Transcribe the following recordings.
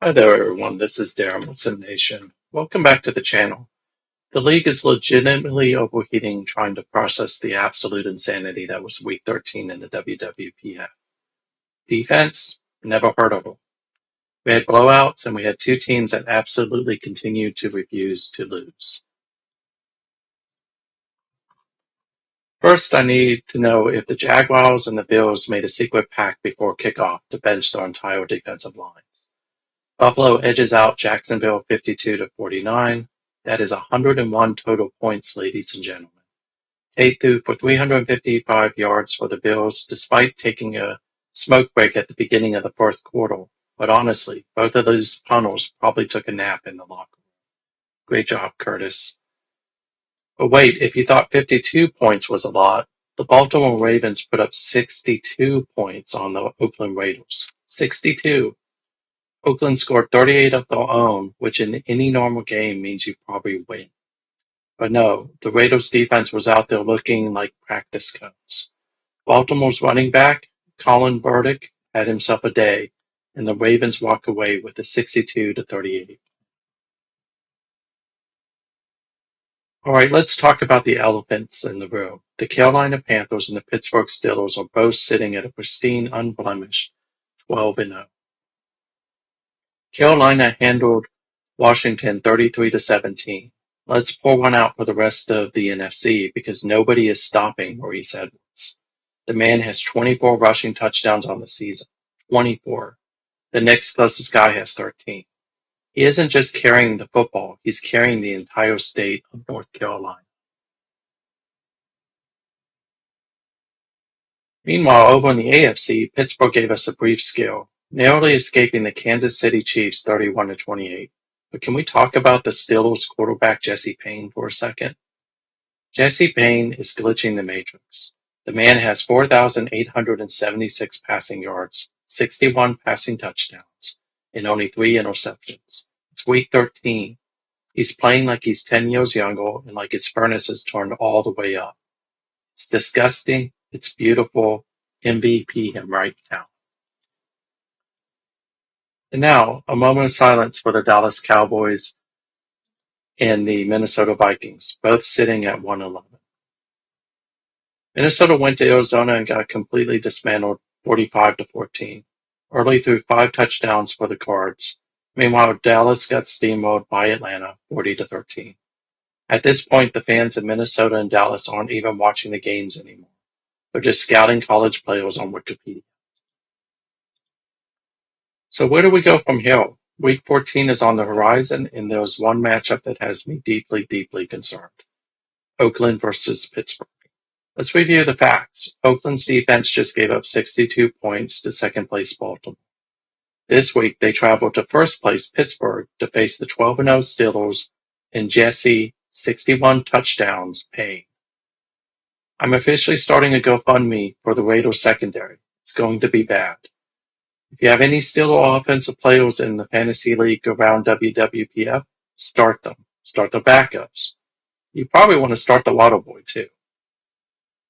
Hi there, everyone. This is Darren with Sim Nation. Welcome back to the channel. The league is legitimately overheating trying to process the absolute insanity that was Week 13 in the WWPF. Defense? Never heard of them. We had blowouts, and we had two teams that absolutely continued to refuse to lose. First, I need to know if the Jaguars and the Bills made a secret pact before kickoff to bench their entire defensive lines. Buffalo edges out Jacksonville 52-49. That is 101 total points, ladies and gentlemen. Tate threw for 355 yards for the Bills, despite taking a smoke break at the beginning of the fourth quarter. But honestly, both of those punters probably took a nap in the locker room. Great job, Curtis. But wait, if you thought 52 points was a lot, the Baltimore Ravens put up 62 points on the Oakland Raiders. 62. Oakland scored 38 of their own, which in any normal game means you probably win. But no, the Raiders defense was out there looking like practice cones. Baltimore's running back, Colin Burdick, had himself a day, and the Ravens walk away with a 62-38. Alright, let's talk about the elephants in the room. The Carolina Panthers and the Pittsburgh Steelers are both sitting at a pristine, unblemished 12-0. Carolina handled Washington 33-17. Let's pour one out for the rest of the NFC because nobody is stopping Maurice Edwards. The man has 24 rushing touchdowns on the season. 24. The next closest guy has 13. He isn't just carrying the football, he's carrying the entire state of North Carolina. Meanwhile, over in the AFC, Pittsburgh gave us a brief scare, narrowly escaping the Kansas City Chiefs 31-28. But can we talk about the Steelers quarterback Jesse Paine for a second? Jesse Paine is glitching the matrix. The man has 4,876 passing yards, 61 passing touchdowns, and only 3 interceptions. It's week 13. He's playing like he's 10 years younger and like his furnace is turned all the way up. It's disgusting. It's beautiful. MVP him right now. And now, a moment of silence for the Dallas Cowboys and the Minnesota Vikings, both sitting at 1-11. Minnesota went to Arizona and got completely dismantled 45-14. Early threw 5 touchdowns for the Cards. Meanwhile, Dallas got steamrolled by Atlanta 40-13. At this point, the fans in Minnesota and Dallas aren't even watching the games anymore. They're just scouting college players on Wikipedia. So where do we go from here? Week 14 is on the horizon, and there's one matchup that has me deeply, deeply concerned. Oakland versus Pittsburgh. Let's review the facts. Oakland's defense just gave up 62 points to second place Baltimore. This week, they traveled to first place Pittsburgh to face the 12-0 Steelers and Jesse 61 touchdowns Paine. I'm officially starting a GoFundMe for the Raiders secondary. It's going to be bad. If you have any Steelers offensive players in the fantasy league around WWPF, start them. Start the backups. You probably want to start the Water Boy too.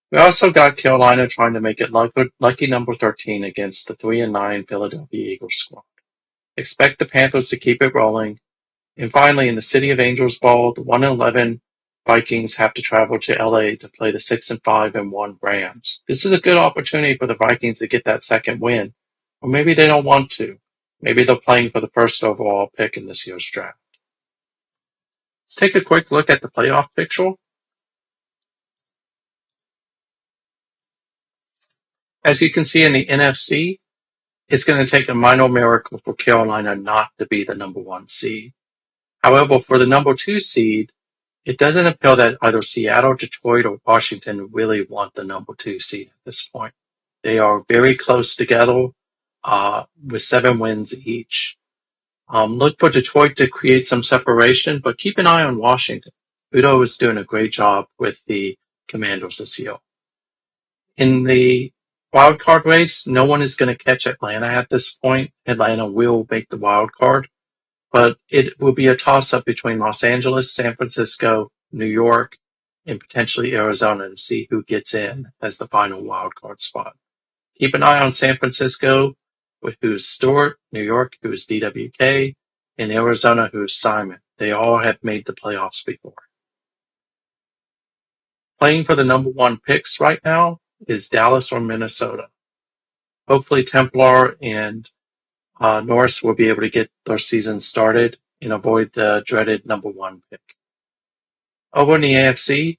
We also got Carolina trying to make it lucky number 13 against the 3-9 Philadelphia Eagles squad. Expect the Panthers to keep it rolling. And finally, in the City of Angels Bowl, the 1-11 Vikings have to travel to LA to play the 6-5-1 Rams. This is a good opportunity for the Vikings to get that second win. Or maybe they don't want to. Maybe they're playing for the first overall pick in this year's draft. Let's take a quick look at the playoff picture. As you can see in the NFC, it's going to take a minor miracle for Carolina not to be the number 1 seed. However, for the number 2 seed, it doesn't appear that either Seattle, Detroit, or Washington really want the number 2 seed at this point. They are very close together with 7 wins each. Look for Detroit to create some separation, but keep an eye on Washington. Udo is doing a great job with the Commanders this year. In the wild card race, no one is going to catch Atlanta at this point. Atlanta will make the wild card, but it will be a toss-up between Los Angeles, San Francisco, New York, and potentially Arizona to see who gets in as the final wild card spot. Keep an eye on San Francisco who's Stewart, New York, who's DWK, and Arizona, who's Simon. They all have made the playoffs before. Playing for the number one picks right now is Dallas or Minnesota. Hopefully Templar and Norris will be able to get their season started and avoid the dreaded number one pick. Over in the AFC,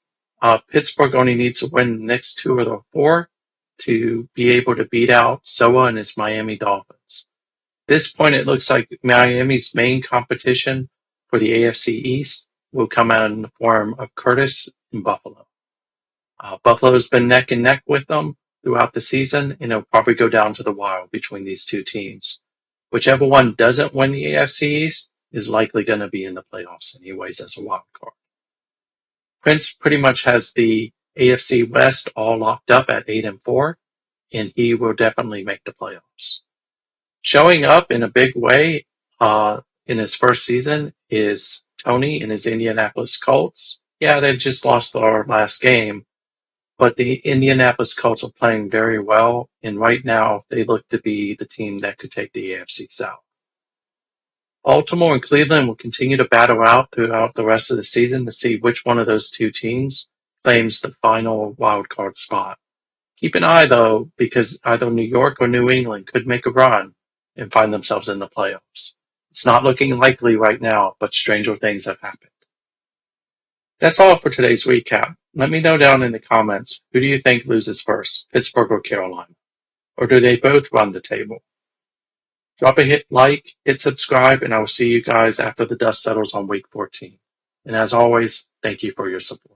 Pittsburgh only needs to win the next 2 of the 4 to be able to beat out Soa and his Miami Dolphins. At this point, it looks like Miami's main competition for the AFC East will come out in the form of Curtis and Buffalo. Buffalo's been neck and neck with them throughout the season, and it'll probably go down to the wire between these two teams. Whichever one doesn't win the AFC East is likely going to be in the playoffs anyways as a wild card. Prince pretty much has the AFC West all locked up at 8-4, and he will definitely make the playoffs. Showing up in a big way in his first season is Tony and his Indianapolis Colts. Yeah, they just lost their last game, but the Indianapolis Colts are playing very well, and right now they look to be the team that could take the AFC South. Baltimore and Cleveland will continue to battle out throughout the rest of the season to see which one of those two teams claims the final wild card spot. Keep an eye, though, because either New York or New England could make a run and find themselves in the playoffs. It's not looking likely right now, but stranger things have happened. That's all for today's recap. Let me know down in the comments, who do you think loses first, Pittsburgh or Carolina? Or do they both run the table? Drop a like, hit subscribe, and I will see you guys after the dust settles on week 14. And as always, thank you for your support.